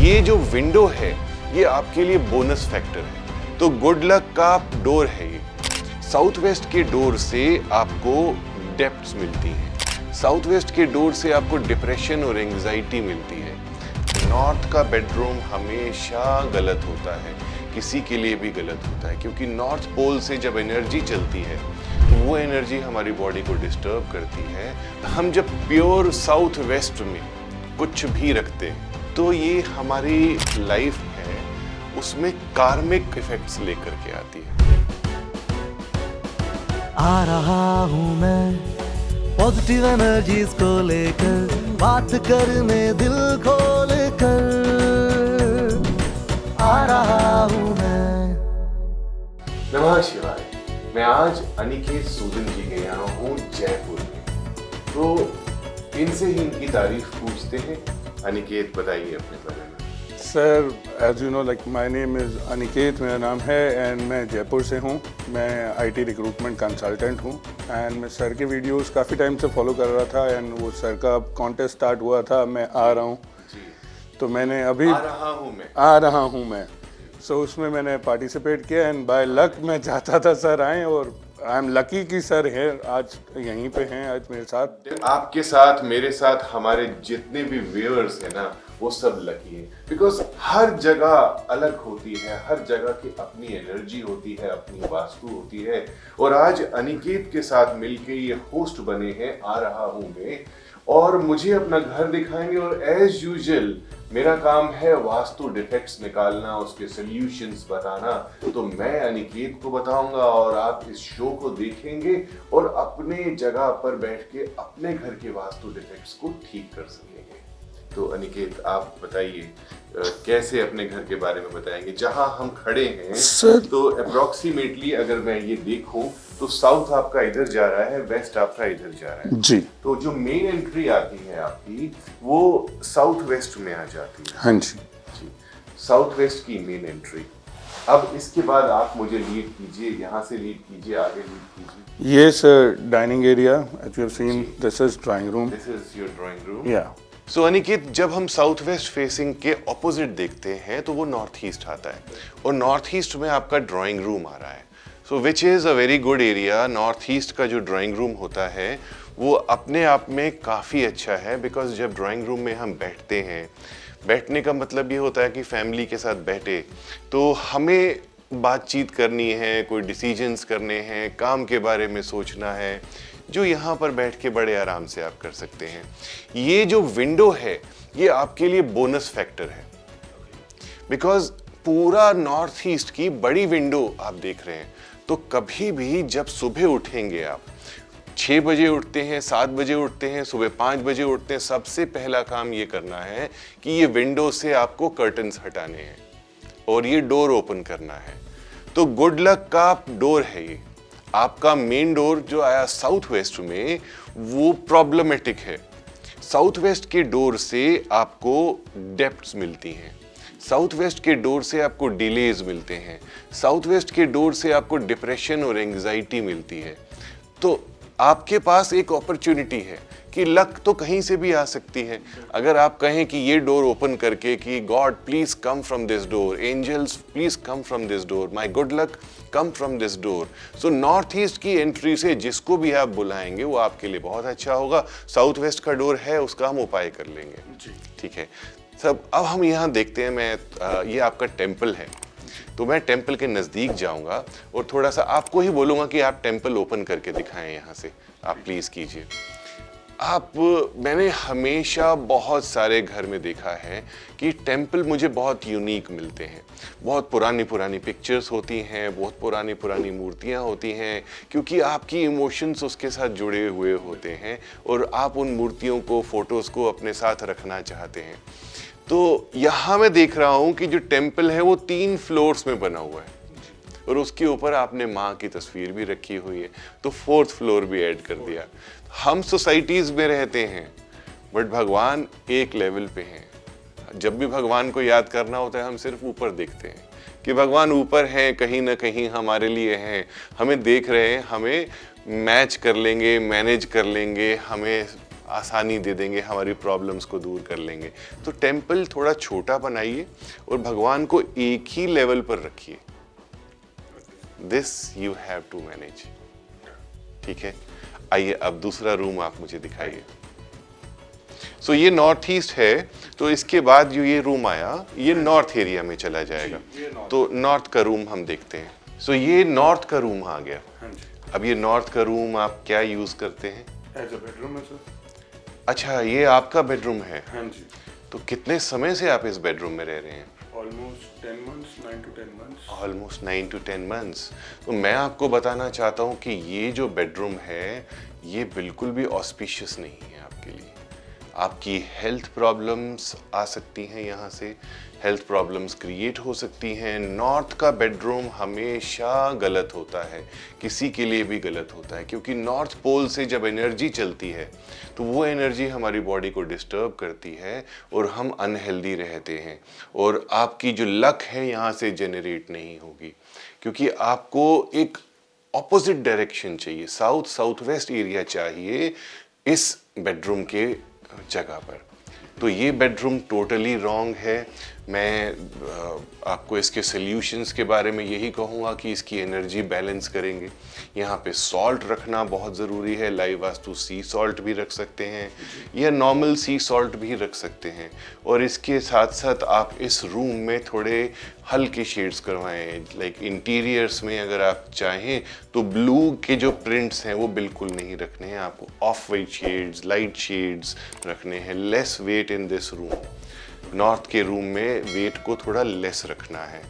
ये जो विंडो है ये आपके लिए बोनस फैक्टर है। तो गुड लक का डोर है ये। साउथ वेस्ट के डोर से आपको डेप्थ्स मिलती हैं। साउथ वेस्ट के डोर से आपको डिप्रेशन और एंग्जाइटी मिलती है। नॉर्थ का बेडरूम हमेशा गलत होता है, किसी के लिए भी गलत होता है, क्योंकि नॉर्थ पोल से जब एनर्जी चलती है तो वो एनर्जी हमारी बॉडी को डिस्टर्ब करती है। हम जब प्योर साउथ वेस्ट में कुछ भी रखते हैं तो ये हमारी लाइफ है उसमें कार्मिक इफेक्ट्स लेकर के आती है। आ रहा हूँ मैं पॉजिटिव एनर्जीज को लेकर, बात करने दिल खोल कर आ रहा हूँ मैं। नमः शिवाय। मैं आज अनिकेत सूदन जी के यहाँ हूँ जयपुर में, तो इनसे ही इनकी तारीफ पूछते हैं। अनिकेत बताइए अपने बारे में। Sir, as you know, like my name is Aniket, मेरा नाम है, एंड मैं जयपुर से हूँ। मैं आईटी रिक्रूटमेंट कंसल्टेंट हूँ एंड मैं सर के वीडियोस काफ़ी टाइम से फॉलो कर रहा था एंड वो सर का कॉन्टेस्ट स्टार्ट हुआ था, मैं आ रहा हूँ, तो मैंने अभी आ रहा हूँ मैं सो उसमें मैंने पार्टिसिपेट किया एंड बाय लक मैं चाहता था सर आएँ, और आई एम लकी कि सर है आज यहीं पे हैं आज मेरे साथ। आपके साथ, मेरे साथ, हमारे जितने भी व्यूअर्स हैं ना वो सब लकी है, बिकॉज हर जगह अलग होती है, हर जगह की अपनी एनर्जी होती है, अपनी वास्तु होती है। और आज अनिकेत के साथ मिलके ये होस्ट बने हैं आ रहा हूँ मैं, और मुझे अपना घर दिखाएंगे, और एज यूजुअल मेरा काम है वास्तु डिफेक्ट्स निकालना, उसके सॉल्यूशंस बताना। तो मैं अनिकेत को बताऊंगा और आप इस शो को देखेंगे और अपने जगह पर बैठ के अपने घर के वास्तु डिफेक्ट्स को ठीक कर सकेंगे। तो अनिकेत आप बताइए कैसे अपने घर के बारे में बताएंगे। जहां हम खड़े हैं तो अप्रोक्सीमेटली अगर मैं ये देखूं तो साउथ आपका इधर जा रहा है, वेस्ट आपका इधर जा रहा है जी। तो जो मेन एंट्री आती है आपकी वो साउथ वेस्ट में आ जाती है। हाँ जी जी, साउथ वेस्ट की मेन एंट्री। अब इसके बाद आप मुझे लीड कीजिए, यहाँ से लीड कीजिए, आगे लीड कीजिए। ये sir dining area, as you have seen, this is drawing room. This is your drawing room. Yeah so Aniket, जब हम साउथ वेस्ट फेसिंग के ऑपोजिट देखते हैं तो वो नॉर्थ ईस्ट आता है, और नॉर्थ ईस्ट में आपका ड्राइंग रूम आ रहा है। So which is a very good area. North east का जो ड्राइंग रूम होता है वो अपने आप में काफ़ी अच्छा है, बिकॉज जब ड्राइंग रूम में हम बैठते हैं, बैठने का मतलब ये होता है कि फैमिली के साथ बैठे, तो हमें बातचीत करनी है, कोई डिसीजंस करने हैं, काम के बारे में सोचना है, जो यहाँ पर बैठ के बड़े आराम से आप कर सकते हैं। ये जो विंडो है ये आपके लिए बोनस फैक्टर है, बिकॉज पूरा नॉर्थ ईस्ट की बड़ी विंडो आप देख रहे हैं। तो कभी भी जब सुबह उठेंगे, आप 6 बजे उठते हैं, 7 बजे उठते हैं, सुबह 5 बजे उठते हैं, सबसे पहला काम ये करना है कि ये विंडो से आपको कर्टन्स हटाने हैं और ये डोर ओपन करना है। तो गुड लक का डोर है ये। आपका मेन डोर जो आया साउथ वेस्ट में वो प्रॉब्लमेटिक है। साउथ वेस्ट के डोर से आपको डेप्थ्स मिलती हैं, साउथ वेस्ट के डोर से आपको डिलेज मिलते हैं, साउथ वेस्ट के डोर से आपको डिप्रेशन और एंग्जाइटी मिलती है। तो आपके पास एक अपॉर्चुनिटी है कि लक तो कहीं से भी आ सकती है। अगर आप कहें कि ये डोर ओपन करके कि God please come from this door, angels please come from this door, my good luck come from this door. So north east की एंट्री से जिसको भी आप बुलाएंगे वो आपके लिए बहुत अच्छा होगा। साउथ वेस्ट का डोर है, उसका हम उपाय कर लेंगे। ठीक है सब। अब हम यहाँ देखते हैं, ये आपका टेम्पल है, तो मैं टेम्पल के नज़दीक जाऊंगा और थोड़ा सा आपको ही बोलूँगा कि आप टेम्पल ओपन करके दिखाएं। यहाँ से आप प्लीज़ कीजिए। मैंने हमेशा बहुत सारे घर में देखा है कि टेम्पल मुझे बहुत यूनिक मिलते हैं। बहुत पुरानी पुरानी पिक्चर्स होती हैं, बहुत पुरानी पुरानी मूर्तियाँ होती हैं, क्योंकि आपकी इमोशंस उसके साथ जुड़े हुए होते हैं और आप उन मूर्तियों को, फोटोज़ को अपने साथ रखना चाहते हैं। तो यहाँ मैं देख रहा हूँ कि जो टेम्पल है वो 3 फ्लोर्स में बना हुआ है, और उसके ऊपर आपने माँ की तस्वीर भी रखी हुई है, तो 4th फ्लोर भी ऐड कर दिया। हम सोसाइटीज में रहते हैं बट भगवान एक लेवल पे हैं। जब भी भगवान को याद करना होता है हम सिर्फ ऊपर देखते हैं कि भगवान ऊपर हैं, कहीं ना कहीं हमारे लिए हैं, हमें देख रहे हैं, हमें मैच कर लेंगे, मैनेज कर लेंगे, हमें आसानी दे देंगे, हमारी प्रॉब्लम्स को दूर कर लेंगे। तो टेम्पल थोड़ा छोटा बनाइए और भगवान को एक ही लेवल पर रखिए। This you have to manage. ठीक है, आइए अब दूसरा रूम आप मुझे दिखाइए। सो ये नॉर्थ ईस्ट है, तो इसके बाद जो ये रूम आया ये नॉर्थ एरिया में चला जाएगा। तो नॉर्थ का रूम हम देखते हैं। सो ये नॉर्थ का रूम आ गया। अब ये नॉर्थ का रूम आप क्या यूज करते हैं? एज अ बेडरूम है सर। अच्छा, ये आपका बेडरूम है। हाँ जी। तो कितने समय से आप इस बेडरूम में रह रहे हैं? Almost 10 months, 9 to 10 months। Almost 9 to 10 months। तो मैं आपको बताना चाहता हूँ कि ये जो बेडरूम है ये बिल्कुल भी ऑस्पिशियस नहीं है आपके लिए। आपकी हेल्थ प्रॉब्लम्स आ सकती हैं, यहाँ से हेल्थ प्रॉब्लम्स क्रिएट हो सकती हैं। नॉर्थ का बेडरूम हमेशा गलत होता है, किसी के लिए भी गलत होता है, क्योंकि नॉर्थ पोल से जब एनर्जी चलती है तो वो एनर्जी हमारी बॉडी को डिस्टर्ब करती है और हम अनहेल्दी रहते हैं, और आपकी जो लक है यहाँ से जनरेट नहीं होगी, क्योंकि आपको एक ऑपोजिट डायरेक्शन चाहिए, साउथ साउथ वेस्ट एरिया चाहिए इस बेडरूम के जगह पर। तो ये बेडरूम टोटली रॉन्ग है। मैं आपको इसके सॉल्यूशंस के बारे में यही कहूँगा कि इसकी एनर्जी बैलेंस करेंगे। यहाँ पे सॉल्ट रखना बहुत ज़रूरी है। लाइव वास्तु सी सॉल्ट भी रख सकते हैं या नॉर्मल सी सॉल्ट भी रख सकते हैं। और इसके साथ साथ आप इस रूम में थोड़े हल्के शेड्स करवाएं। लाइक इंटीरियर्स में अगर आप चाहें तो ब्लू के जो प्रिंट्स हैं वो बिल्कुल नहीं रखने हैं, आपको of white shades, light shades रखने हैं। Less weight in this room. North के रूम में वेट को थोड़ा लेस रखना है,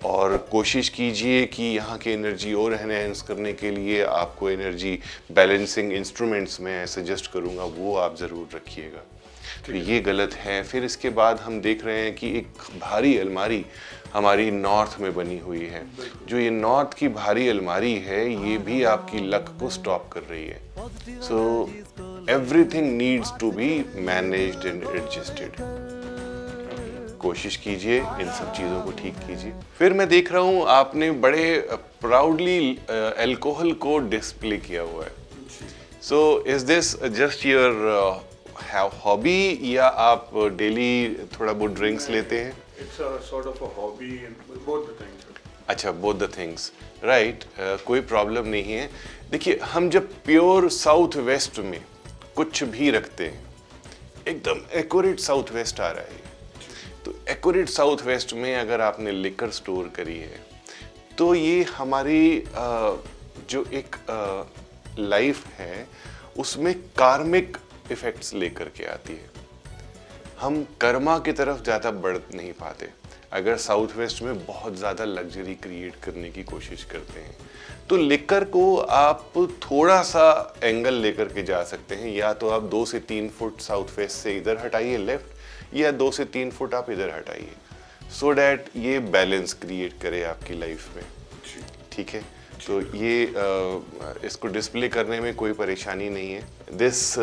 और कोशिश कीजिए कि यहाँ की एनर्जी और एनहेंस करने के लिए आपको एनर्जी बैलेंसिंग इंस्ट्रूमेंट्स मैं सजेस्ट करूँगा, वो आप ज़रूर रखिएगा। तो ये गलत है। फिर इसके बाद हम देख रहे हैं कि एक भारी अलमारी हमारी नॉर्थ में बनी हुई है। जो ये नॉर्थ की भारी अलमारी है ये भी आपकी लक को स्टॉप कर रही है। So everything needs to be managed and adjusted. कोशिश कीजिए इन सब चीज़ों को ठीक कीजिए। फिर मैं देख रहा हूँ आपने बड़े प्राउडली अल्कोहल को डिस्प्ले किया हुआ है। So is this just your hobby या आप डेली थोड़ा बहुत ड्रिंक्स लेते हैं? It's a sort of a hobby and both the things। अच्छा, बोथ द थिंग्स, राइट। कोई प्रॉब्लम नहीं है। देखिए, हम जब प्योर साउथ वेस्ट में कुछ भी रखते हैं, एकदम एक्यूरेट साउथ वेस्ट आ रहा है, तो एक्यूरेट साउथ वेस्ट में अगर आपने लिकर स्टोर करी है तो ये हमारी जो एक लाइफ है उसमें कार्मिक इफेक्ट्स लेकर के आती है। हम कर्मा की तरफ ज़्यादा बढ़ नहीं पाते अगर साउथ वेस्ट में बहुत ज़्यादा लग्जरी क्रिएट करने की कोशिश करते हैं। तो लिकर को आप थोड़ा सा एंगल लेकर के जा सकते हैं, या तो आप 2 से 3 फुट साउथ वेस्ट से इधर हटाइए लेफ्ट, या 2 से 3 फुट आप इधर हटाइए, सो डैट ये बैलेंस क्रिएट करे आपकी लाइफ में। ठीक है, तो ये इसको डिस्प्ले करने में कोई परेशानी नहीं है। दिस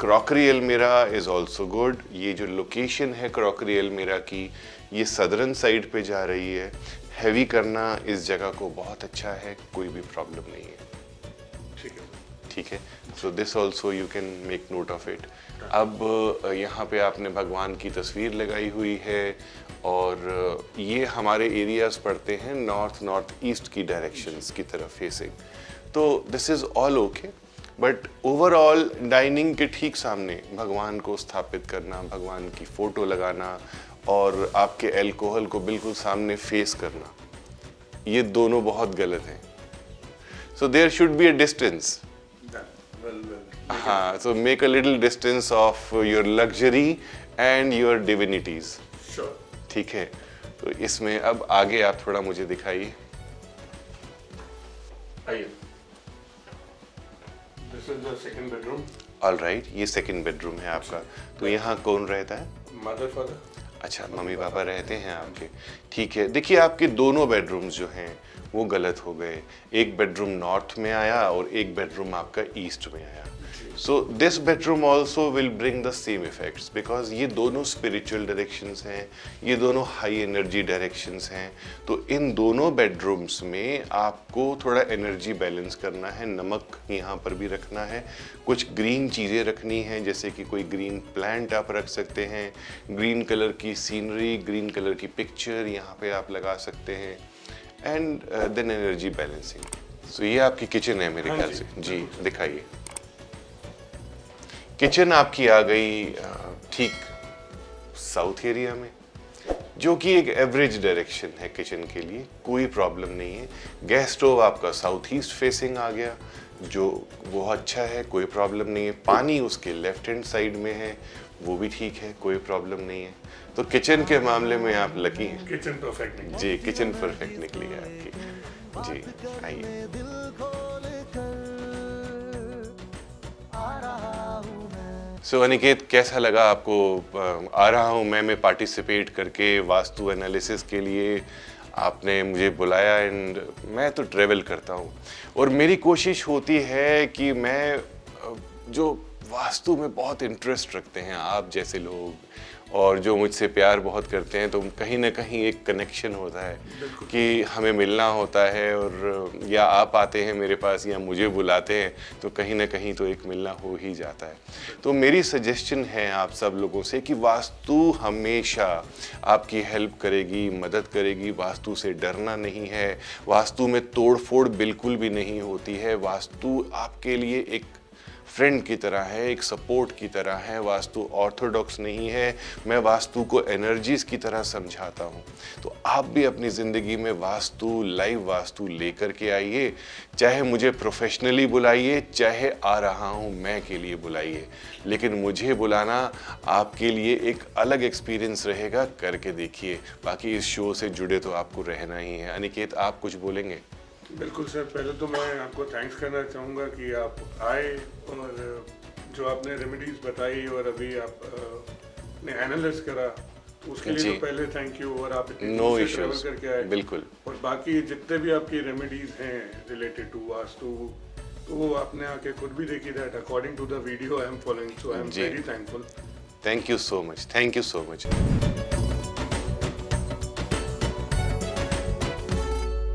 क्रॉकरी अलमीरा इज़ ऑल्सो गुड। ये जो लोकेशन है क्रॉकरी अलमीरा की, ये सदर्न साइड पे जा रही है। हैवी करना इस जगह को बहुत अच्छा है, कोई भी प्रॉब्लम नहीं है। ठीक है, so this also you can make note of it. अब यहाँ पे आपने भगवान की तस्वीर लगाई हुई है, और ये हमारे एरियाज पड़ते हैं नॉर्थ ईस्ट की डायरेक्शंस की तरफ फेसिंग। तो this is all okay, but overall dining के ठीक सामने भगवान को स्थापित करना, भगवान की फ़ोटो लगाना और आपके अल्कोहल को बिल्कुल सामने फेस करना, ये दोनों बहुत गलत हैं। So there should be a distance. हाँ, so make a little distance of your luxury and your divinities। Sure। ठीक है, तो इसमें अब आगे आप थोड़ा मुझे दिखाइए। आइए। This is the second bedroom। All right, ये सेकंड बेडरूम है आपका। तो यहाँ कौन रहता है? Mother, father। अच्छा, मम्मी पापा रहते हैं आपके। ठीक है, देखिए आपके दोनों बेडरूम्स जो हैं वो गलत हो गए। एक बेडरूम नॉर्थ में आया और एक बेडरूम आपका ईस्ट में आया। So this bedroom also will bring the same effects because ये दोनों स्पिरिचुअल डायरेक्शंस हैं, ये दोनों हाई एनर्जी डायरेक्शंस हैं। तो इन दोनों बेडरूम्स में आपको थोड़ा एनर्जी बैलेंस करना है, नमक यहाँ पर भी रखना है, कुछ ग्रीन चीज़ें रखनी हैं, जैसे कि कोई ग्रीन प्लांट आप रख सकते हैं, ग्रीन कलर की सीनरी, ग्रीन कलर की पिक्चर यहाँ पे आप लगा सकते हैं, एंड देन एनर्जी बैलेंसिंग। सो ये आपकी किचन है मेरे ख्याल से जी, दिखाइए। किचन आपकी आ गई ठीक साउथ एरिया में, जो कि एक एवरेज डायरेक्शन है किचन के लिए, कोई प्रॉब्लम नहीं है। गैस स्टोव आपका साउथ ईस्ट फेसिंग आ गया, जो वो अच्छा है, कोई प्रॉब्लम नहीं है। पानी उसके लेफ्ट हैंड साइड में है, वो भी ठीक है, कोई प्रॉब्लम नहीं है। तो किचन के मामले में आप लकी हैं। किचन परफेक्ट निकली जी, किचन परफेक्ट निकली है आपकी। जी, आइए। सो अनिकेत, कैसा लगा आपको आ रहा हूँ मैं पार्टिसिपेट करके वास्तु एनालिसिस के लिए? आपने मुझे बुलाया एंड मैं तो ट्रेवल करता हूँ और मेरी कोशिश होती है कि मैं जो वास्तु में बहुत इंटरेस्ट रखते हैं आप जैसे लोग और जो मुझसे प्यार बहुत करते हैं, तो कहीं ना कहीं एक कनेक्शन होता है कि हमें मिलना होता है, और या आप आते हैं मेरे पास या मुझे बुलाते हैं, तो कहीं ना कहीं तो एक मिलना हो ही जाता है। तो मेरी सजेशन है आप सब लोगों से कि वास्तु हमेशा आपकी हेल्प करेगी, मदद करेगी। वास्तु से डरना नहीं है, वास्तु में तोड़ फोड़ बिल्कुल भी नहीं होती है। वास्तु आपके लिए एक फ्रेंड की तरह है, एक सपोर्ट की तरह है। वास्तु ऑर्थोडॉक्स नहीं है, मैं वास्तु को एनर्जीज की तरह समझाता हूँ। तो आप भी अपनी ज़िंदगी में वास्तु, लाइव वास्तु लेकर के आइए, चाहे मुझे प्रोफेशनली बुलाइए, चाहे आ रहा हूँ मैं के लिए बुलाइए, लेकिन मुझे बुलाना आपके लिए एक अलग एक्सपीरियंस रहेगा। करके देखिए। बाकी इस शो से जुड़े तो आपको रहना ही है। अनिकेत, आप कुछ बोलेंगे? बिल्कुल सर, पहले तो मैं आपको थैंक्स करना चाहूँगा कि आप आए और जो आपने रेमेडीज बताई और अभी आपने एनालाइज करा, उसके लिए तो पहले थैंक यू। और आप इतनी दूर से ट्रैवल करके आए, बिल्कुल। और बाकी जितने भी आपकी रेमेडीज हैं रिलेटेड टू वास्तु, तो वो आपने आके खुद भी देखी that according to the video I am following, so I am very thankful. Thank you so much, thank you so much.